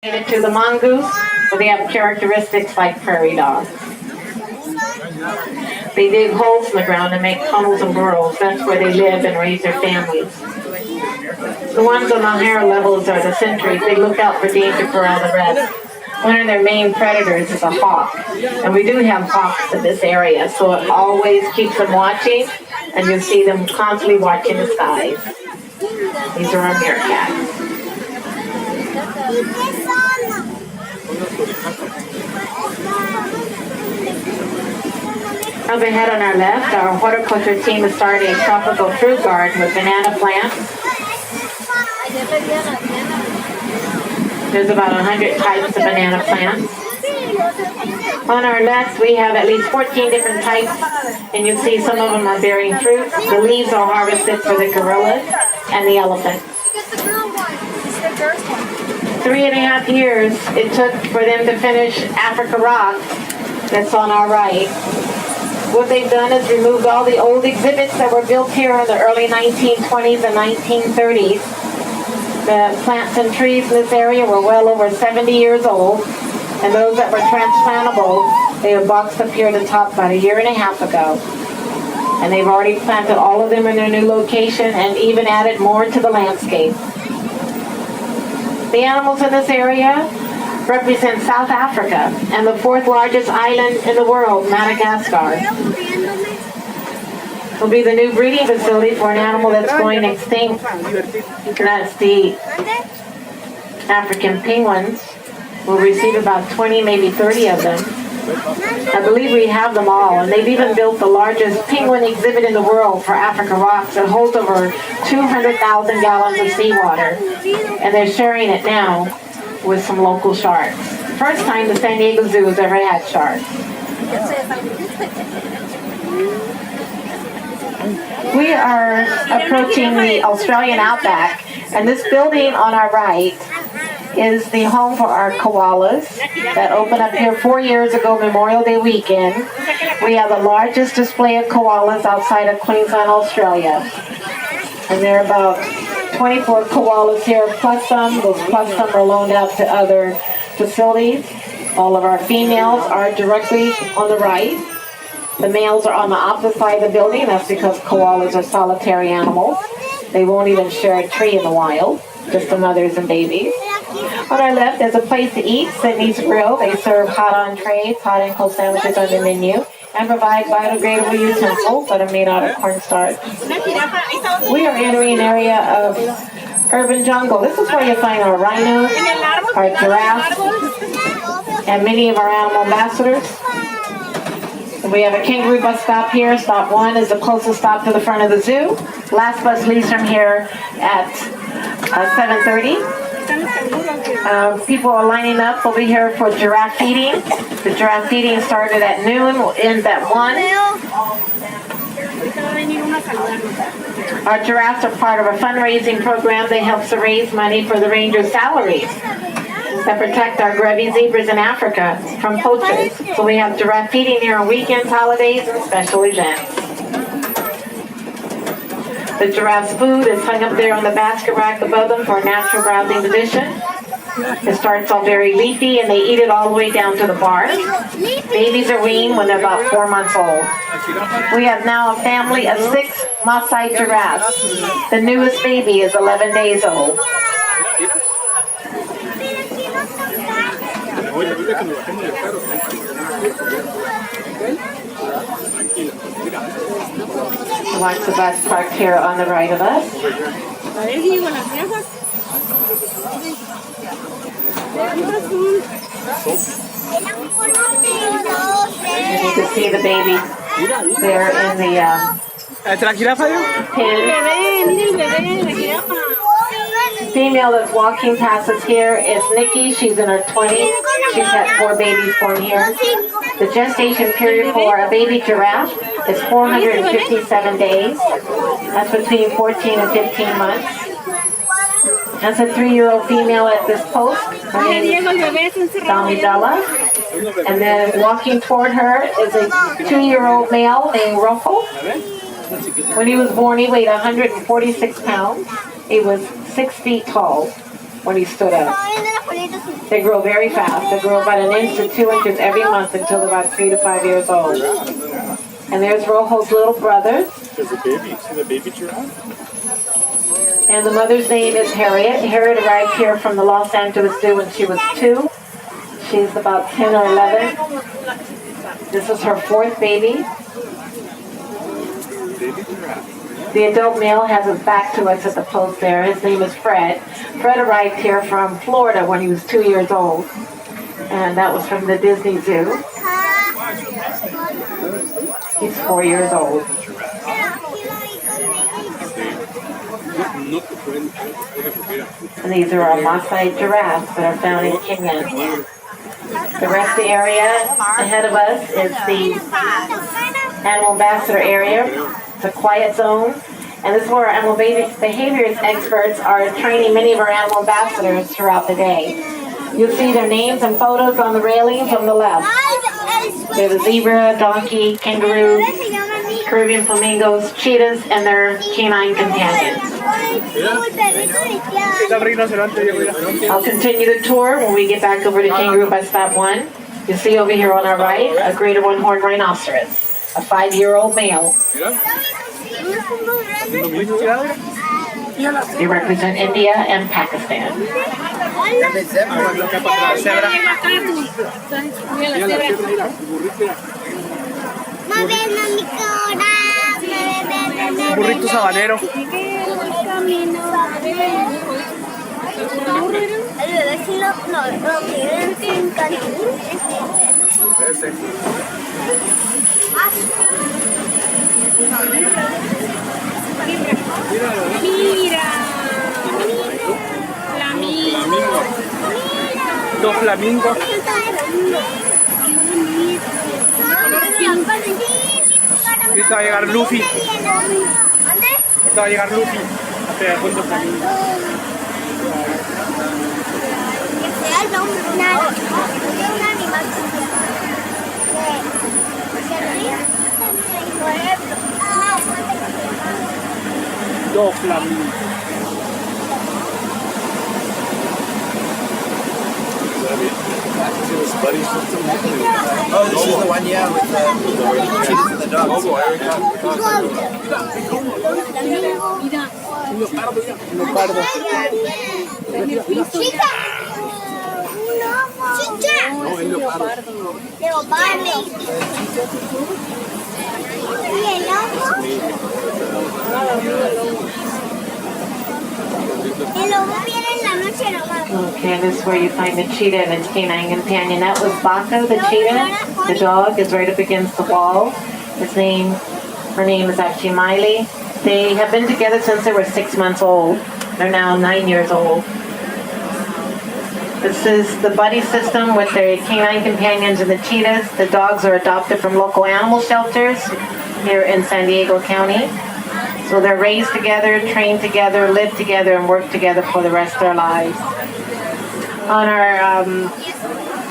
To the mongoose, but they have characteristics like prairie dogs. They dig holes in the ground and make tunnels and burrows. That's where they live and raise their families. The ones on the higher levels are the sentries. They look out for danger for all the rest. One of their main predators is a hawk. And we do have hawks in this area, so it always keeps them watching, and you'll see them constantly watching the skies. These are our meerkats. Up ahead on our left, our horticulture team has started a tropical fruit garden with banana plants. There's about 100 types of banana plants. On our left, we have at least 14 different types, and you'll see some of them are bearing fruit. The leaves are harvested for the gorillas and the elephants. 3.5 years it took for them to finish Africa Rocks, that's on our right. What they've done is removed all the old exhibits that were built here in the early 1920s and 1930s. The plants and trees in this area were well over 70 years old, and those that were transplantable, they were boxed up here at the top about 1.5 years ago. And they've already planted all of them in their new location and even added more to the landscape. The animals in this area represent South Africa and the 4th largest island in the world, Madagascar. Will be the new breeding facility for an animal that's going extinct. That's the African penguins. We'll receive about 20, maybe 30 of them. I believe we have them all, and they've even built the largest penguin exhibit in the world for Africa Rocks. It holds over 200,000 gallons of seawater, and they're sharing it now with some local sharks. First time the San Diego Zoo has ever had sharks. We are approaching the Australian outback, and this building on our right is the home for our koalas that opened up here 4 years ago, Memorial Day weekend. We have the largest display of koalas outside of Queensland, Australia. And there are about 24 koalas here, plus some. Those plus some are loaned out to other facilities. All of our females are directly on the right. The males are on the opposite side of the building. That's because koalas are solitary animals. They won't even share a tree in the wild, just the mothers and babies. On our left, there's a place to eat, Sydney's Grill. They serve hot entrees, hot and cold sandwiches on the menu, and provide biodegradable utensils that are made out of cornstarch. We are entering an area of urban jungle. This is where you find our rhinos, our giraffes, and many of our animal ambassadors. We have a kangaroo bus stop here. Stop 1 is the closest stop to the front of the zoo. Last bus leaves from here at 7:30. People are lining up over here for giraffe feeding. The giraffe feeding started at noon, will end at 1. Our giraffes are part of a fundraising program that helps to raise money for the rangers' salaries that protect our Grevy's zebras in Africa from poachers. So we have giraffe feeding here on weekends, holidays, and special events. The giraffe's food is hung up there on the basket rack above them for a natural browsing position. It starts off very leafy, and they eat it all the way down to the bark. Babies are weaned when they're about 4 months old. We have now a family of 6 Maasai giraffes. The newest baby is 11 days old. Watch the bus parked here on the right of us. You can see the baby there in the pen. Female that's walking past us here is Nikki. She's in her 20s. She's had 4 babies born here. The gestation period for a baby giraffe is 457 days. That's between 14 and 15 months. That's a 3-year-old female at this post. Her name is Damidala. And then walking toward her is a 2-year-old male named Ruffle. When he was born, he weighed 146 pounds. He was 6 feet tall. when he stood up. They grow very fast. They grow about 1 inch to 2 inches every month until they're about 3 to 5 years old. And there's Rojo's little brother. There's a baby. See the baby giraffe? And the mother's name is Harriet. Harriet arrived here from the Los Angeles Zoo when she was 2. She's about 10 or 11. This is her 4th baby. Baby giraffe. The adult male has his back to us at the post there. His name is Fred. Fred arrived here from Florida when he was 2 years old. And that was from the Disney Zoo. He's 4 years old. And these are our Maasai giraffes that are found in Kenya. The rest of the area ahead of us is the Animal Ambassador area. It's a quiet zone. And this is where our animal behaviors experts are training many of our animal ambassadors throughout the day. You'll see their names and photos on the railings on the left. There's a zebra, donkey, kangaroo, Caribbean flamingos, cheetahs, and their canine companions. I'll continue the tour when we get back over to Kangaroo by Stop 1. You'll see over here on our right a greater one-horned rhinoceros, a 5-year-old male. They represent India and Pakistan. Burrito sabanero. Mira, flamingo. Dos flamingos. Ahorita va a llegar Luffy. Ahorita va a llegar Luffy. A pegar con dos flamingos. Dos flamingos. Oh, this is the one, yeah, with the chickens and the dogs. Leopardo. Chica. No, es leopardo. Leopardo. ¿Y el lobo? El lobo viene en la noche nomás. Okay, this is where you find the cheetah and its canine companion. That was Baka, the cheetah. The dog is right up against the wall. Her name is actually Miley. They have been together since they were 6 months old. They're now 9 years old. This is the buddy system with the canine companions and the cheetahs. The dogs are adopted from local animal shelters here in San Diego County. So they're raised together, trained together, live together, and work together for the rest of their lives. On our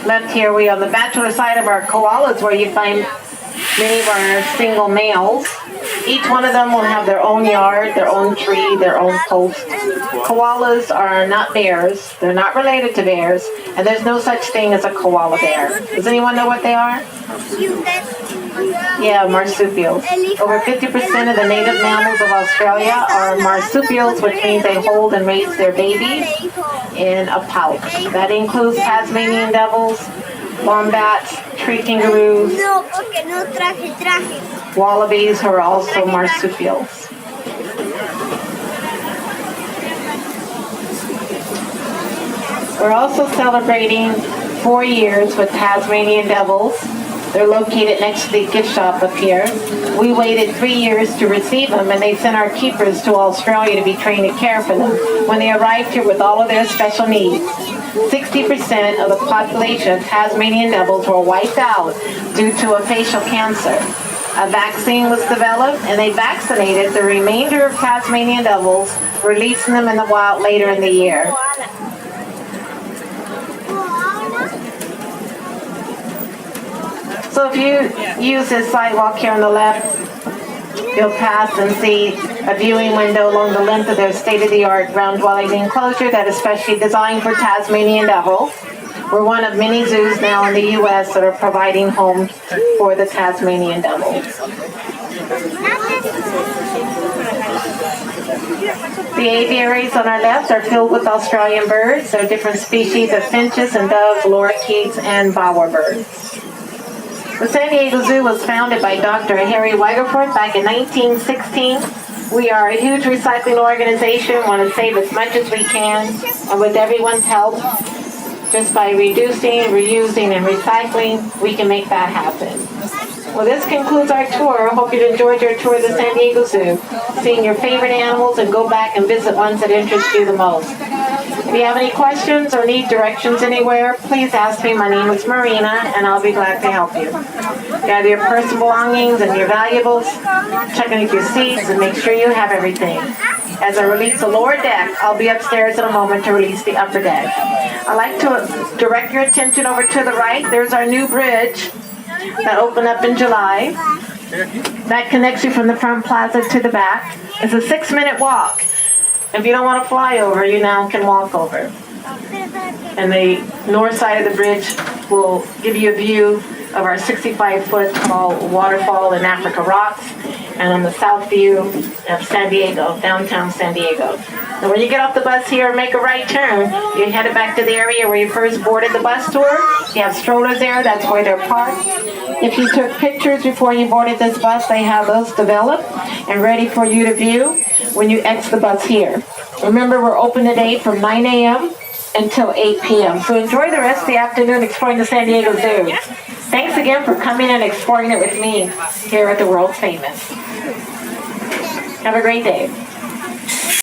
left here, we on the bachelor side of our koalas, where you find many of our single males. Each one of them will have their own yard, their own tree, their own post. Koalas are not bears. They're not related to bears. And there's no such thing as a koala bear. Does anyone know what they are? Yeah, marsupials. Over 50% of the native mammals of Australia are marsupials, which means they hold and raise their babies in a pouch. That includes Tasmanian devils, wombats, tree kangaroos, wallabies, who are also marsupials. We're also celebrating 4 years with Tasmanian devils. They're located next to the gift shop up here. We waited 3 years to receive them, and they sent our keepers to Australia to be trained to care for them when they arrived here with all of their special needs. 60% of the population of Tasmanian devils were wiped out due to a facial cancer. A vaccine was developed, and they vaccinated the remainder of Tasmanian devils, releasing them in the wild later in the year. So if you use this sidewalk here on the left, you'll pass and see a viewing window along the length of their state-of-the-art ground-dwelling enclosure that is specially designed for Tasmanian devils. We're one of many zoos now in the U.S. that are providing homes for the Tasmanian devils. The aviaries on our left are filled with Australian birds. There are different species of finches and doves, lorikeets, and bowerbirds. The San Diego Zoo was founded by Dr. Harry Wegerford back in 1916. We are a huge recycling organization, want to save as much as we can, and with everyone's help, just by reducing, reusing, and recycling, we can make that happen. Well, this concludes our tour. I hope you enjoyed your tour of the San Diego Zoo, seeing your favorite animals, and go back and visit ones that interest you the most. If you have any questions or need directions anywhere, please ask me. My name is Marina, and I'll be glad to help you. Gather your personal belongings and your valuables, check in with your seats, and make sure you have everything. As I release the lower deck, I'll be upstairs in a moment to release the upper deck. I'd like to direct your attention over to the right. There's our new bridge that opened up in July. That connects you from the front plaza to the back. It's a 6-minute walk. If you don't want to fly over, you now can walk over. And the north side of the bridge will give you a view of our 65-foot tall waterfall in Africa Rocks, and on the south view of San Diego, downtown San Diego. And when you get off the bus here and make a right turn, you're headed back to the area where you first boarded the bus tour. You have strollers there, that's where they're parked. If you took pictures before you boarded this bus, they have those developed and ready for you to view when you exit the bus here. Remember, we're open today from 9 a.m. until 8 p.m. So enjoy the rest of the afternoon exploring the San Diego Zoo. Thanks again for coming and exploring it with me here at the World Famous. Have a great day.